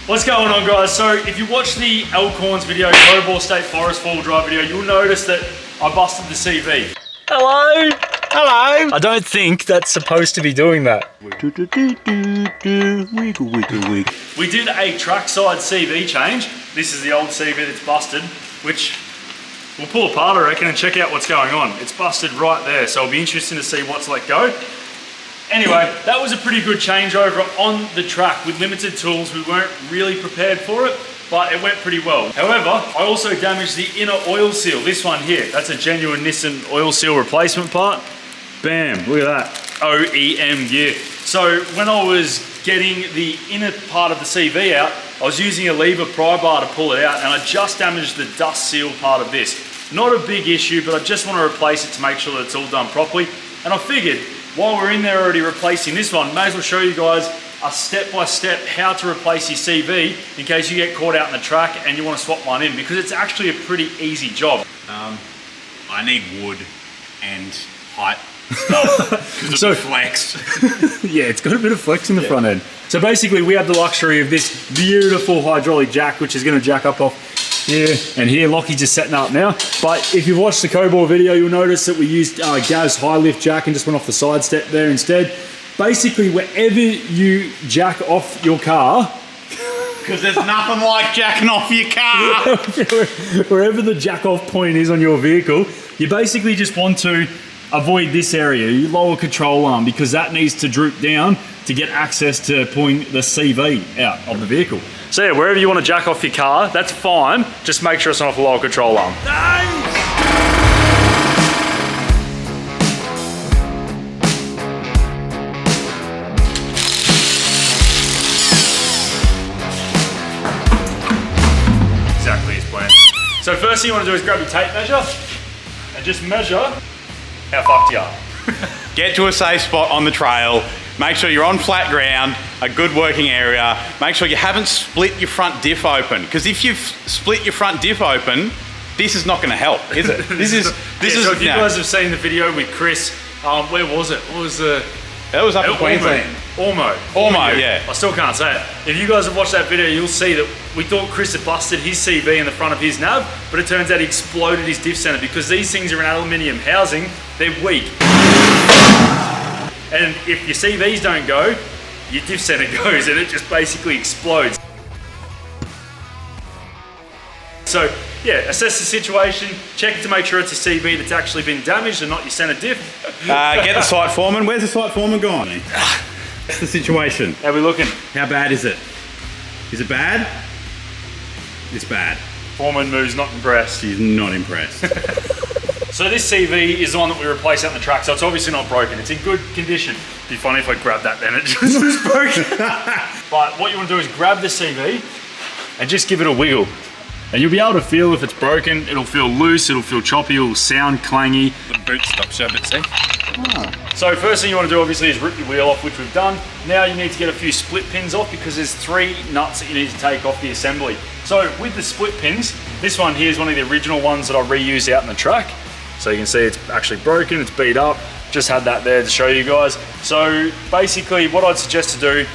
What's going on, guys? So if you watch the Elkhorns video, Cobalt State Forest four-wheel drive video, you'll notice that I busted the CV. Hello? Hello? I don't think that's supposed to be doing that. We did a trackside CV change. This is the old CV that's busted, which we'll pull apart, I reckon, and check out what's going on. It's busted right there, so it'll be interesting to see what's let go. Anyway, that was a pretty good changeover on the track. With limited tools, we weren't really prepared for it, but it went pretty well. However, I also damaged the inner oil seal. This one here, that's a genuine Nissan oil seal replacement part. Bam, look at that, OEM gear. So when I was getting the inner part of the CV out, I was using a lever pry bar to pull it out, and I just damaged the dust seal part of this. Not a big issue, but I just want to replace it to make sure that it's all done properly. And I figured, while we're in there already replacing this one, may as well show you guys a step-by-step how to replace your CV in case you get caught out in the track and you want to swap one in, because it's actually a pretty easy job. I need wood and height stuff. So flex. Yeah, it's got a bit of flex in the front end. So basically we have the luxury of this beautiful hydraulic jack, which is going to jack up off here and here. Lockie's just setting up now. But if you've watched the Cobalt video, you'll notice that we used Gav's high lift jack and just went off the side step there instead. Basically, wherever you jack off your car, because there's nothing like jacking off your car. Wherever the jack off point is on your vehicle, you basically just want to avoid this area, your lower control arm, because that needs to droop down to get access to pulling the CV out of the vehicle. So yeah, wherever you want to jack off your car, that's fine. Just make sure it's not off the lower control arm. Nice! Exactly as planned. So first thing you want to do is grab your tape measure and just measure how fucked you are. Get to a safe spot on the trail. Make sure you're on flat ground, a good working area. Make sure you haven't split your front diff open, because if you've split your front diff open, this is not going to help, is it? So if you guys have seen the video with Chris, where was it? What was the? That was up in Queensland. Ormo, yeah. I still can't say it. If you guys have watched that video, you'll see that we thought Chris had busted his CV in the front of his nav, but it turns out he exploded his diff center, because these things are in aluminium housing, they're weak. And if your CVs don't go, your diff center goes and it just basically explodes. So yeah, assess the situation, check to make sure it's a CV that's actually been damaged and not your center diff. Get the site foreman. Where's the site foreman gone? What's the situation? How are we looking? How bad is it? Is it bad? It's bad. Foreman moves not impressed. He's not impressed. So this CV is the one that we replaced out in the track, so it's obviously not broken. It's in good condition. It'd be funny if I grabbed that then it just was broken. But what you want to do is grab the CV and just give it a wiggle. And you'll be able to feel if it's broken. It'll feel loose, it'll feel choppy, it'll sound clangy. The boot stops so a bit, see? So first thing you want to do obviously is rip your wheel off, which we've done. Now you need to get a few split pins off, because there's 3 nuts that you need to take off the assembly. So with the split pins, this one here is one of the original ones that I reused out in the track. So you can see it's actually broken, it's beat up. Just had that there to show you guys. So basically what I'd suggest to do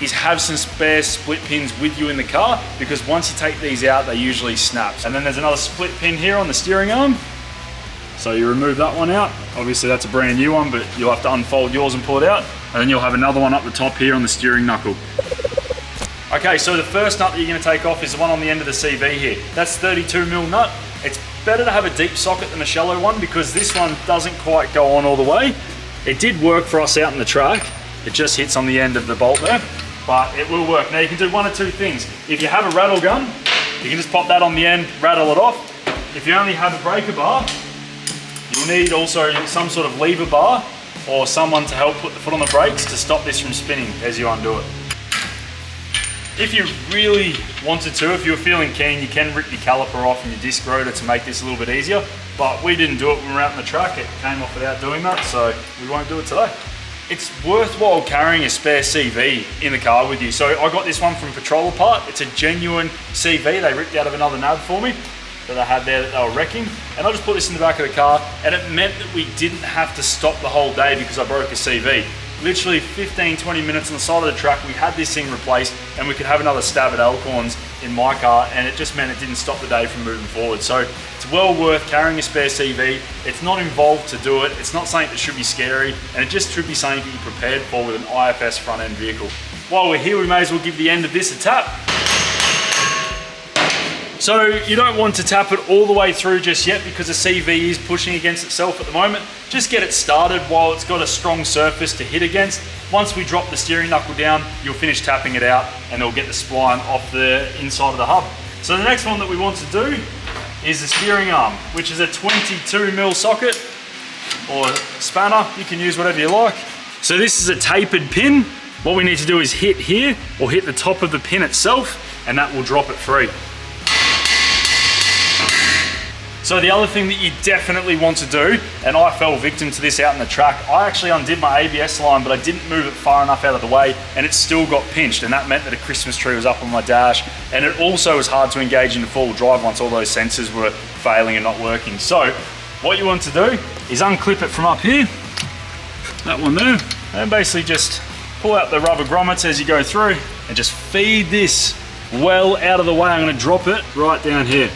is have some spare split pins with you in the car, because once you take these out, they usually snap. And then there's another split pin here on the steering arm. So you remove that one out. Obviously that's a brand new one, but you'll have to unfold yours and pull it out. And then you'll have another one up the top here on the steering knuckle. Okay, so the first nut that you're gonna take off is the one on the end of the CV here. That's 32mm nut. It's better to have a deep socket than a shallow one, because this one doesn't quite go on all the way. It did work for us out in the track. It just hits on the end of the bolt there, but it will work. Now you can do one of two things. If you have a rattle gun, you can just pop that on the end, rattle it off. If you only have a breaker bar, you'll need also some sort of lever bar or someone to help put the foot on the brakes to stop this from spinning as you undo it. If you really wanted to, if you were feeling keen, you can rip your caliper off and your disc rotor to make this a little bit easier, but we didn't do it when we were out in the track. It came off without doing that, so we won't do it today. It's worthwhile carrying a spare CV in the car with you. So I got this one from Patrol Apart. It's a genuine CV. They ripped out of another nav for me that I had there that they were wrecking. And I just put this in the back of the car, and it meant that we didn't have to stop the whole day because I broke a CV. literally 15-20 minutes on the side of the track, we had this thing replaced and we could have another stab at Elkhorns in my car, and it just meant it didn't stop the day from moving forward. So it's well worth carrying a spare CV. It's not involved to do it. It's not something that should be scary, and it just should be something that you're prepared for with an IFS front end vehicle. While we're here, we may as well give the end of this a tap. So you don't want to tap it all the way through just yet because the CV is pushing against itself at the moment. Just get it started while it's got a strong surface to hit against. Once we drop the steering knuckle down, you'll finish tapping it out and it'll get the spline off the inside of the hub. So the next one that we want to do is the steering arm, which is a 22mm socket or spanner. You can use whatever you like. So this is a tapered pin. What we need to do is hit here or hit the top of the pin itself, and that will drop it free. So the other thing that you definitely want to do, and I fell victim to this out in the track, I actually undid my ABS line, but I didn't move it far enough out of the way, and it still got pinched, and that meant that a Christmas tree was up on my dash, and it also was hard to engage into full drive once all those sensors were failing and not working. So what you want to do is unclip it from up here, that one there, and basically just pull out the rubber grommets as you go through, and just feed this well out of the way. I'm going to drop it right down here.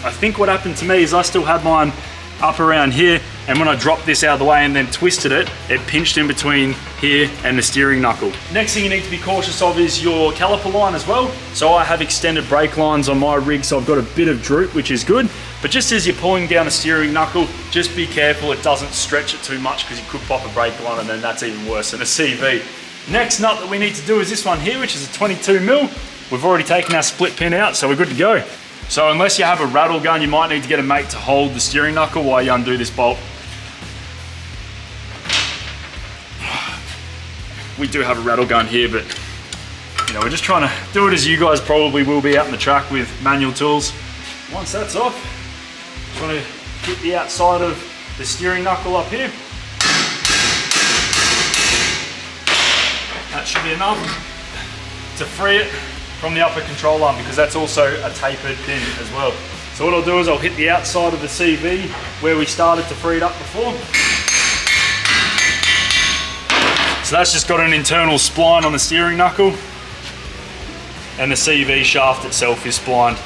I think what happened to me is I still had mine up around here, and when I dropped this out of the way and then twisted it, it pinched in between here and the steering knuckle. Next thing you need to be cautious of is your caliper line as well. So I have extended brake lines on my rig, so I've got a bit of droop, which is good. But just as you're pulling down the steering knuckle, just be careful it doesn't stretch it too much, because you could pop a brake line and then that's even worse than a CV. Next nut that we need to do is this one here, which is a 22mm. We've already taken our split pin out, so we're good to go. So unless you have a rattle gun, you might need to get a mate to hold the steering knuckle while you undo this bolt. We do have a rattle gun here, but you know, we're just trying to do it as you guys probably will be out in the track with manual tools. Once that's off, just want to hit the outside of the steering knuckle up here. That should be enough to free it from the upper control arm, because that's also a tapered pin as well. So what I'll do is I'll hit the outside of the CV where we started to free it up before. So that's just got an internal spline on the steering knuckle, and the CV shaft itself is splined.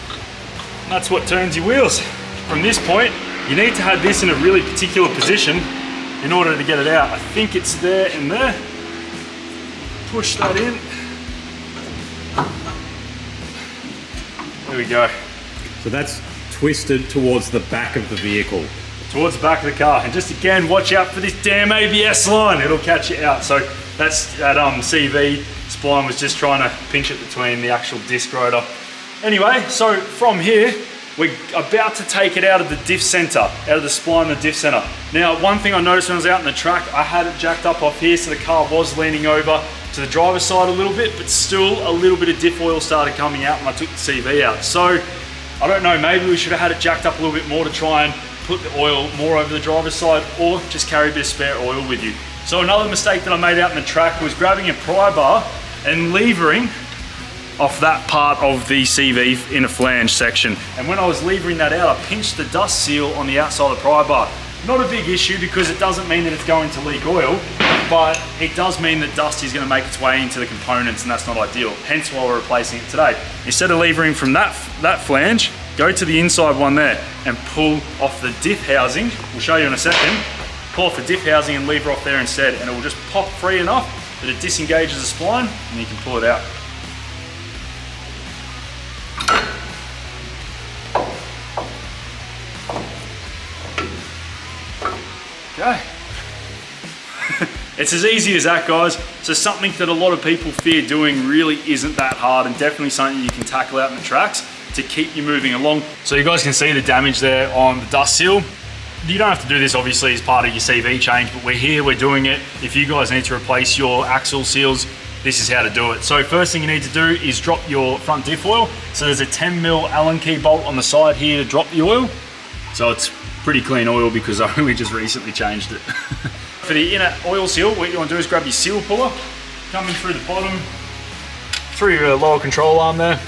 And that's what turns your wheels. From this point, you need to have this in a really particular position in order to get it out. I think it's there and there. Push that in. There we go. So that's twisted towards the back of the vehicle. Towards the back of the car. And just again, watch out for this damn ABS line. It'll catch you out. So that's that CV spline was just trying to pinch it between the actual disc rotor. Anyway, so from here, we're about to take it out of the diff center, out of the spline, the diff center. Now, one thing I noticed when I was out in the track, I had it jacked up off here, so the car was leaning over to the driver's side a little bit, but still a little bit of diff oil started coming out when I took the CV out. So, I don't know, maybe we should have had it jacked up a little bit more to try and put the oil more over the driver's side, or just carry a bit of spare oil with you. So another mistake that I made out in the track was grabbing a pry bar and levering off that part of the CV in a flange section. And when I was levering that out, I pinched the dust seal on the outside of the pry bar. Not a big issue, because it doesn't mean that it's going to leak oil, but it does mean that dust is going to make its way into the components, and that's not ideal. Hence why we're replacing it today. Instead of levering from that flange, go to the inside one there and pull off the diff housing. We'll show you in a second. Pull off the diff housing and lever off there instead, and it will just pop free enough that it disengages the spline and you can pull it out. Okay. It's as easy as that, guys. So something that a lot of people fear doing really isn't that hard, and definitely something you can tackle out in the tracks to keep you moving along. So you guys can see the damage there on the dust seal. You don't have to do this obviously as part of your CV change, but we're here, we're doing it. If you guys need to replace your axle seals, this is how to do it. So first thing you need to do is drop your front diff oil. So there's a 10mm Allen key bolt on the side here to drop the oil. So it's pretty clean oil because I only just recently changed it. For the inner oil seal, what you want to do is grab your seal puller, coming through the bottom, through your lower control arm there.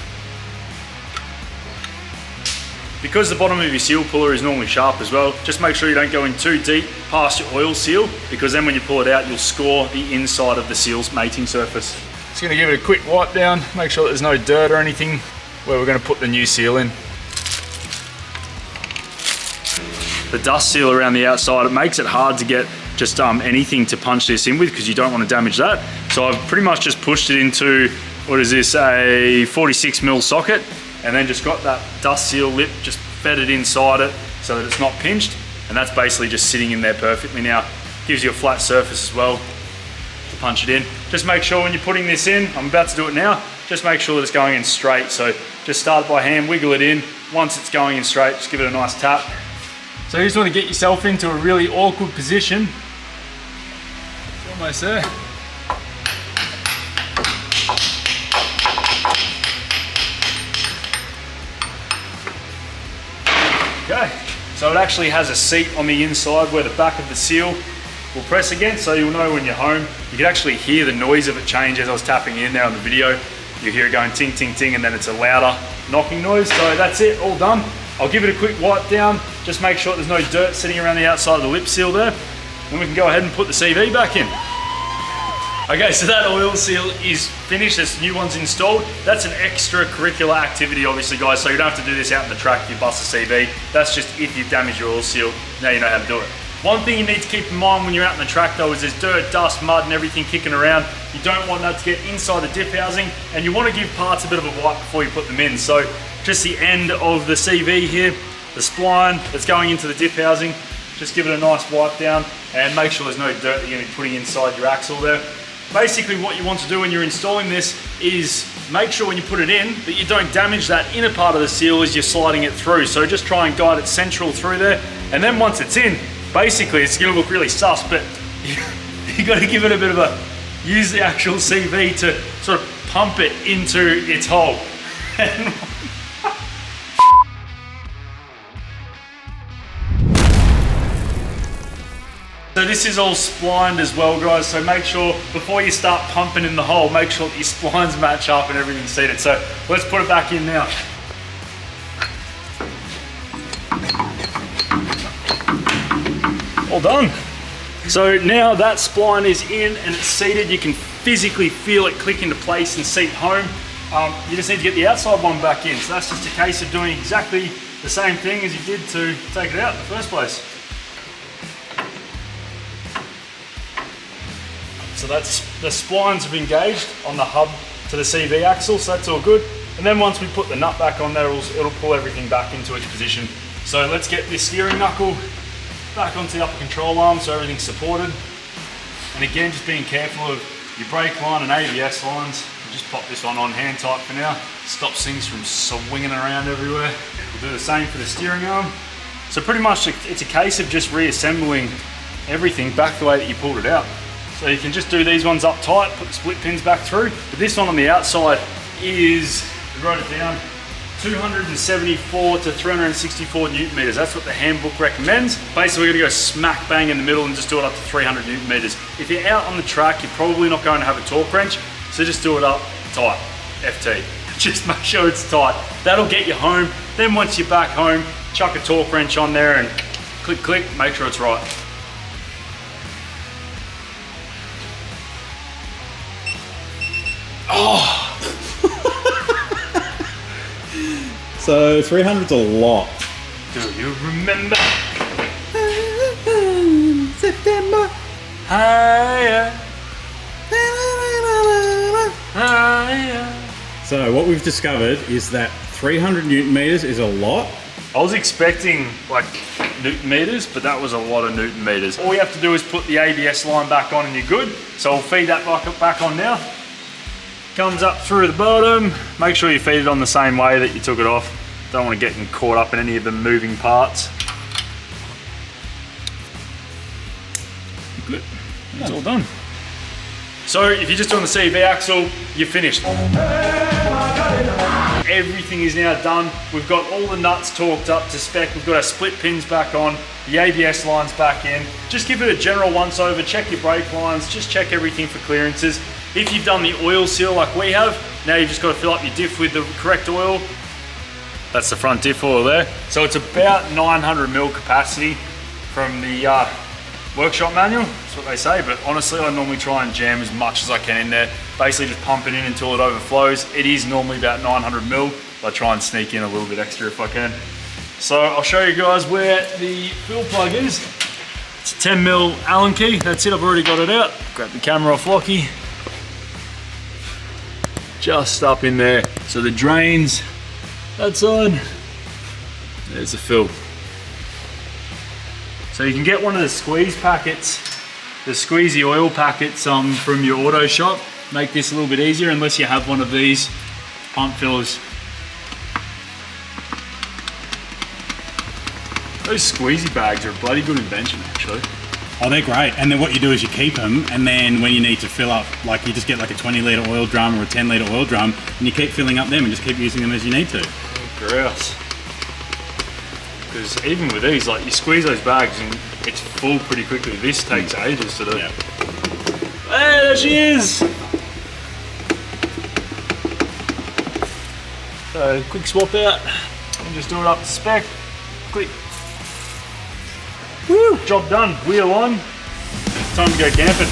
Because the bottom of your seal puller is normally sharp as well, just make sure you don't go in too deep past your oil seal, because then when you pull it out, you'll score the inside of the seal's mating surface. Just gonna give it a quick wipe down, make sure that there's no dirt or anything where we're gonna put the new seal in. The dust seal around the outside, it makes it hard to get just anything to punch this in with, because you don't want to damage that. So I've pretty much just pushed it into, what is this, a 46mm socket, and then just got that dust seal lip, just fed it inside it so that it's not pinched, and that's basically just sitting in there perfectly now. Gives you a flat surface as well to punch it in. Just make sure when you're putting this in, I'm about to do it now, just make sure that it's going in straight. So just start by hand, wiggle it in. Once it's going in straight, just give it a nice tap. So you just want to get yourself into a really awkward position. It's almost there. Okay, so it actually has a seat on the inside where the back of the seal will press against, so you'll know when you're home. You can actually hear the noise of it change as I was tapping in there on the video. You hear it going ting, ting, ting, and then it's a louder knocking noise. So that's it, all done. I'll give it a quick wipe down, just make sure there's no dirt sitting around the outside of the lip seal there. Then we can go ahead and put the CV back in. Okay, so that oil seal is finished, this new one's installed. That's an extracurricular activity, obviously, guys, so you don't have to do this out in the track if you bust a CV. That's just if you've damaged your oil seal, now you know how to do it. One thing you need to keep in mind when you're out in the track though is there's dirt, dust, mud and everything kicking around. You don't want that to get inside the diff housing, and you want to give parts a bit of a wipe before you put them in. So just the end of the CV here, the spline that's going into the diff housing, just give it a nice wipe down and make sure there's no dirt that you're going to be putting inside your axle there. Basically what you want to do when you're installing this is make sure when you put it in that you don't damage that inner part of the seal as you're sliding it through. So just try and guide it central through there, and then once it's in, basically it's going to look really sus, but you got to give it a bit of a, use the actual CV to sort of pump it into its hole. So this is all splined as well, guys, so make sure before you start pumping in the hole, make sure that your splines match up and everything's seated. So let's put it back in now. All done. So now that spline is in and it's seated, you can physically feel it click into place and seat home. You just need to get the outside one back in. So that's just a case of doing exactly the same thing as you did to take it out in the first place. So that's, the splines have engaged on the hub to the CV axle, so that's all good. And then once we put the nut back on there, it'll pull everything back into its position. So let's get this steering knuckle back onto the upper control arm so everything's supported. And again, just being careful of your brake line and ABS lines. We'll just pop this one on hand tight for now. Stops things from swinging around everywhere. We'll do the same for the steering arm. So pretty much it's a case of just reassembling everything back the way that you pulled it out. So you can just do these ones up tight, put the split pins back through. But this one on the outside is, we wrote it down, 274 to 364 Newton meters. That's what the handbook recommends. Basically, we're gonna go smack bang in the middle and just do it up to 300 Newton meters. If you're out on the track, you're probably not going to have a torque wrench, so just do it up tight, FT. Just make sure it's tight. That'll get you home. Then once you're back home, chuck a torque wrench on there and click, click, make sure it's right. Oh! So 300's a lot. Do you remember? September. Higher. Higher. So what we've discovered is that 300 Newton meters is a lot. I was expecting like Newton meters, but that was a lot of Newton meters. All you have to do is put the ABS line back on and you're good. So I'll feed that back on now. Comes up through the bottom. Make sure you feed it on the same way that you took it off. Don't want to get caught up in any of the moving parts. Good. It's all done. So if you're just on the CV axle, you're finished. Everything is now done. We've got all the nuts torqued up to spec. We've got our split pins back on, the ABS lines back in. Just give it a general once over, check your brake lines, just check everything for clearances. If you've done the oil seal like we have, now you've just got to fill up your diff with the correct oil. That's the front diff oil there. So it's about 900 ml capacity from the workshop manual, that's what they say, but honestly I normally try and jam as much as I can in there. Basically just pump it in until it overflows. It is normally about 900 ml, but I try and sneak in a little bit extra if I can. So I'll show you guys where the fill plug is. It's a 10 mil Allen key, that's it, I've already got it out. Grab the camera off Lockie. Just up in there. So the drains, that side, there's the fill. So you can get one of the squeeze packets, the squeezy oil packets from your auto shop. Make this a little bit easier unless you have one of these pump fillers. Those squeezy bags are a bloody good invention actually. Oh, they're great. And then what you do is you keep them, and then when you need to fill up, like you just get like a 20 litre oil drum or a 10 litre oil drum, and you keep filling up them and just keep using them as you need to. Gross. Because even with these, like you squeeze those bags and it's full pretty quickly. This takes ages to do. Yeah. Hey, there she is! So quick swap out and just do it up to spec. Click. Woo! Job done. Wheel on. Time to go camping.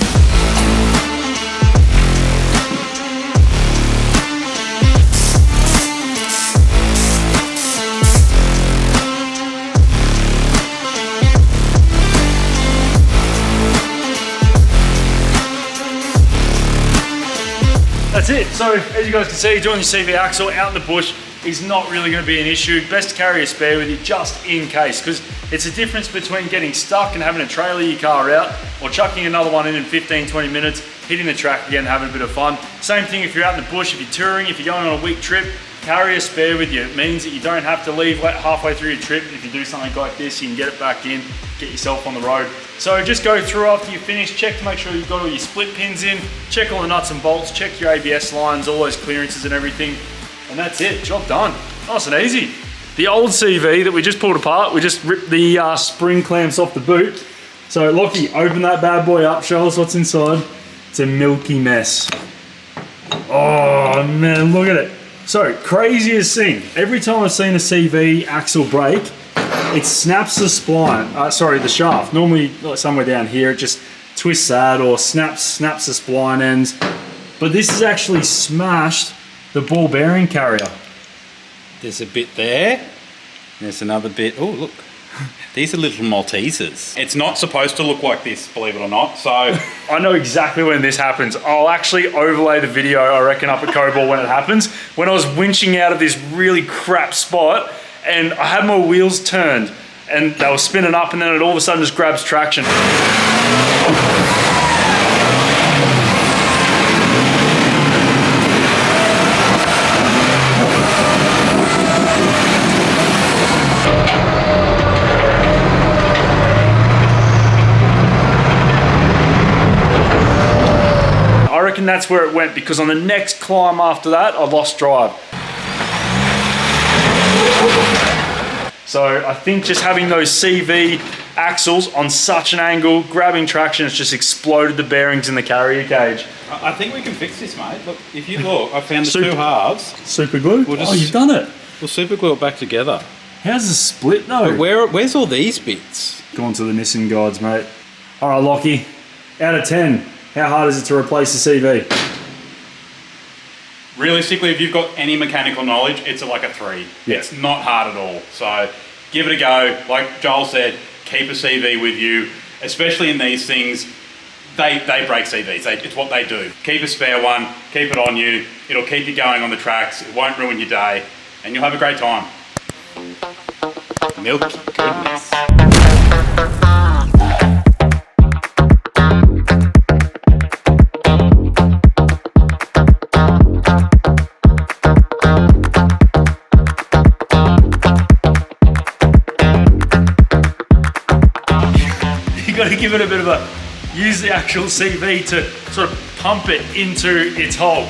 That's it. So as you guys can see, doing your CV axle out in the bush is not really going to be an issue. Best to carry a spare with you just in case, because it's a difference between getting stuck and having to trailer your car out or chucking another one in 15, 20 minutes, hitting the track again, having a bit of fun. Same thing if you're out in the bush, if you're touring, if you're going on a week trip, carry a spare with you. It means that you don't have to leave halfway through your trip. If you do something like this, you can get it back in, get yourself on the road. So just go through after you finish, check to make sure you've got all your split pins in, check all the nuts and bolts, check your ABS lines, all those clearances and everything. And that's it, job done. Nice and easy. The old CV that we just pulled apart, we just ripped the spring clamps off the boot. So Lockie, open that bad boy up, show us what's inside. It's a milky mess. Oh man, look at it. So, craziest thing, every time I've seen a CV axle break, it snaps the spline, the shaft. Normally like somewhere down here, it just twists that or snaps the spline ends. But this has actually smashed the ball bearing carrier. There's a bit there. There's another bit. Oh, look. These are little Maltesers. It's not supposed to look like this, believe it or not. So I know exactly when this happens. I'll actually overlay the video, I reckon, up at Cobalt when it happens. When I was winching out of this really crap spot and I had my wheels turned and they were spinning up and then it all of a sudden just grabs traction. I reckon that's where it went, because on the next climb after that, I lost drive. So I think just having those CV axles on such an angle, grabbing traction, it's just exploded the bearings in the carrier cage. I think we can fix this, mate. Look, if you look, I found the two halves. Super glue? Oh, you've done it. We'll super glue it back together. How's the split though? Where's all these bits? Gone to the Nissan gods, mate. All right, Lockie, out of 10, how hard is it to replace the CV? Realistically, if you've got any mechanical knowledge, it's like a 3. Yeah. It's not hard at all. So give it a go. Like Joel said, keep a CV with you, especially in these things. They break CVs. It's what they do. Keep a spare one, keep it on you. It'll keep you going on the tracks. It won't ruin your day, and you'll have a great time. Milky goodness. Got to give it a bit of a, use the actual CV to sort of pump it into its hole.